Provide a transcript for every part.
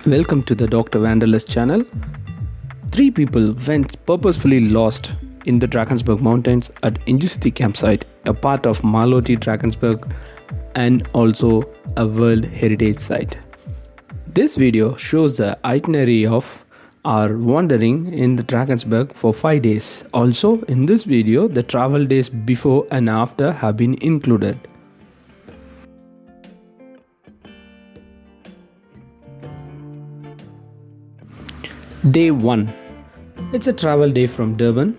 Welcome to the Dr.Wanderlust channel. Three people went purposefully lost in the Drakensberg Mountains at Injisuthi campsite, a part of Maloti Drakensberg and also a World Heritage Site. This video shows the itinerary of our wandering in the Drakensberg for 5 days. Also, in this video, the travel days before and after have been included. Day 1. It's a travel day from Durban.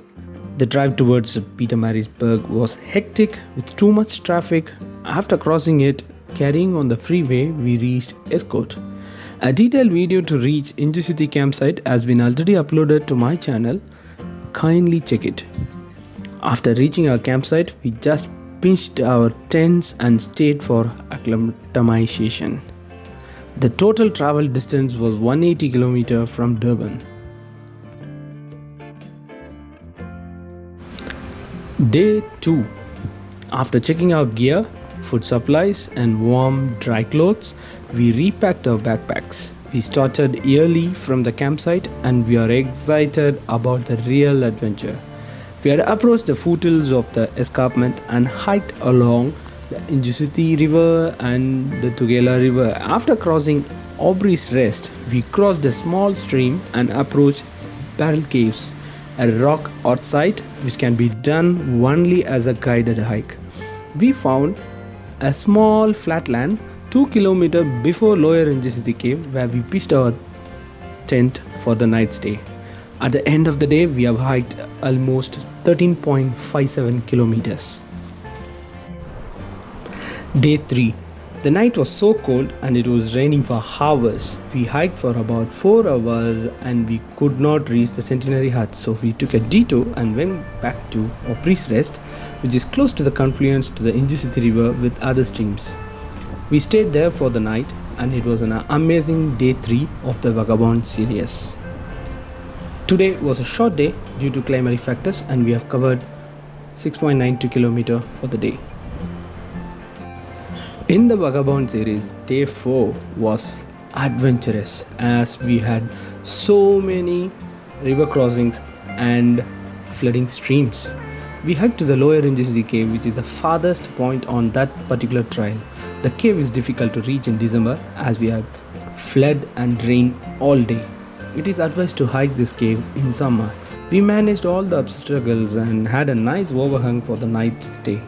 The drive towards Pietermaritzburg was hectic with too much traffic. After crossing it, carrying on the freeway, we reached Escort. A detailed video to reach Injisuthi campsite has been already uploaded to my channel. Kindly check it. After reaching our campsite, we just pitched our tents and stayed for acclimatization. The total travel distance was 180 km from Durban. Day 2. After checking our gear, food supplies and warm dry clothes, we repacked our backpacks. We started early from the campsite and we are excited about the real adventure. We had approached the foothills of the escarpment and hiked along the Injisuthi river and the Tugela river. After crossing Aubrey's Rest, we crossed a small stream and approached Barrel Caves, a rock art site which can be done only as a guided hike. We found a small flatland 2 km before Lower Injisuthi cave where we pitched our tent for the night stay. At the end of the day, we have hiked almost 13.57 kilometers. Day 3. The night was so cold and it was raining for hours. We hiked for about 4 hours and we could not reach the Centenary hut, so we took a detour and went back to Aubrey's Rest, which is close to the confluence to the Injisuthi river with other streams. We stayed there for the night and it was an amazing day 3 of the Vagabond series. Today was a short day due to climatic factors and we have covered 6.92 km for the day. In the Vagabond series, day 4 was adventurous as we had so many river crossings and flooding streams. We hiked to the Lower Injisuthi cave, which is the farthest point on that particular trail. The cave is difficult to reach in December as we have flood and rain all day. It is advised to hike this cave in summer. We managed all the obstacles and had a nice overhang for the night stay.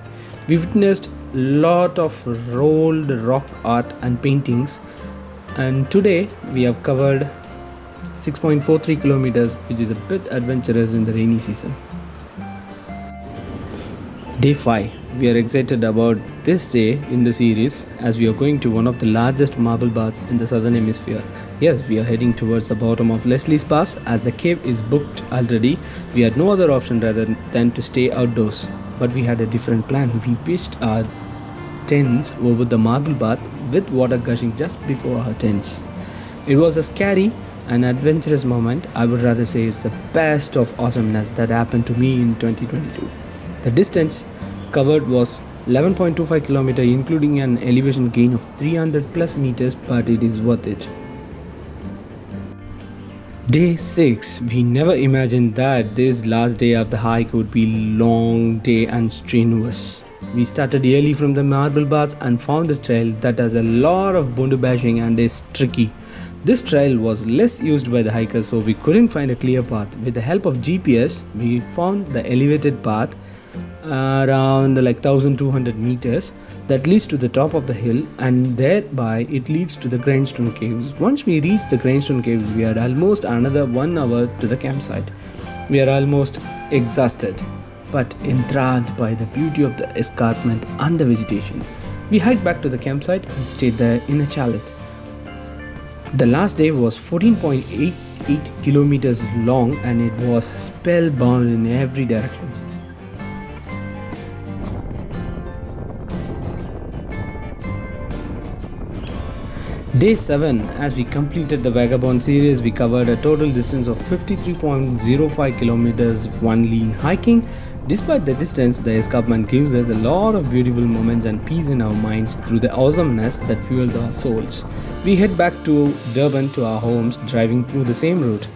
We witnessed lot of rolled rock art and paintings, and today we have covered 6.43 kilometers, which is a bit adventurous in the rainy season. Day 5. We are excited about this day in the series as we are going to one of the largest marble baths in the southern hemisphere. Yes, we are heading towards the bottom of Leslie's Pass as the cave is booked already. We had no other option rather than to stay outdoors, but we had a different plan. We pitched our tents over the marble bath with water gushing just before our tents. It was a scary and adventurous moment. I would rather say it's the best of awesomeness that happened to me in 2022. The distance covered was 11.25 km, including an elevation gain of 300 plus meters, but it is worth it. Day 6. We never imagined that this last day of the hike would be long day and strenuous. We started early from the marble baths and found a trail that has a lot of bundu bashing and is tricky. This trail was less used by the hikers, so we couldn't find a clear path. With the help of GPS, we found the elevated path around 1200 meters that leads to the top of the hill, and thereby it leads to the grindstone caves. Once we reached the grindstone caves, we had almost another 1 hour to the campsite. We are almost exhausted but enthralled by the beauty of the escarpment and the vegetation. We hiked back to the campsite and stayed there in a chalet. The last day was 14.88 kilometers long and it was spellbound in every direction. Day 7. As we completed the Vagabond series, we covered a total distance of 53.05 kilometers, one lean hiking. Despite the distance, the escarpment gives us a lot of beautiful moments and peace in our minds through the awesomeness that fuels our souls. We head back to Durban to our homes, driving through the same route.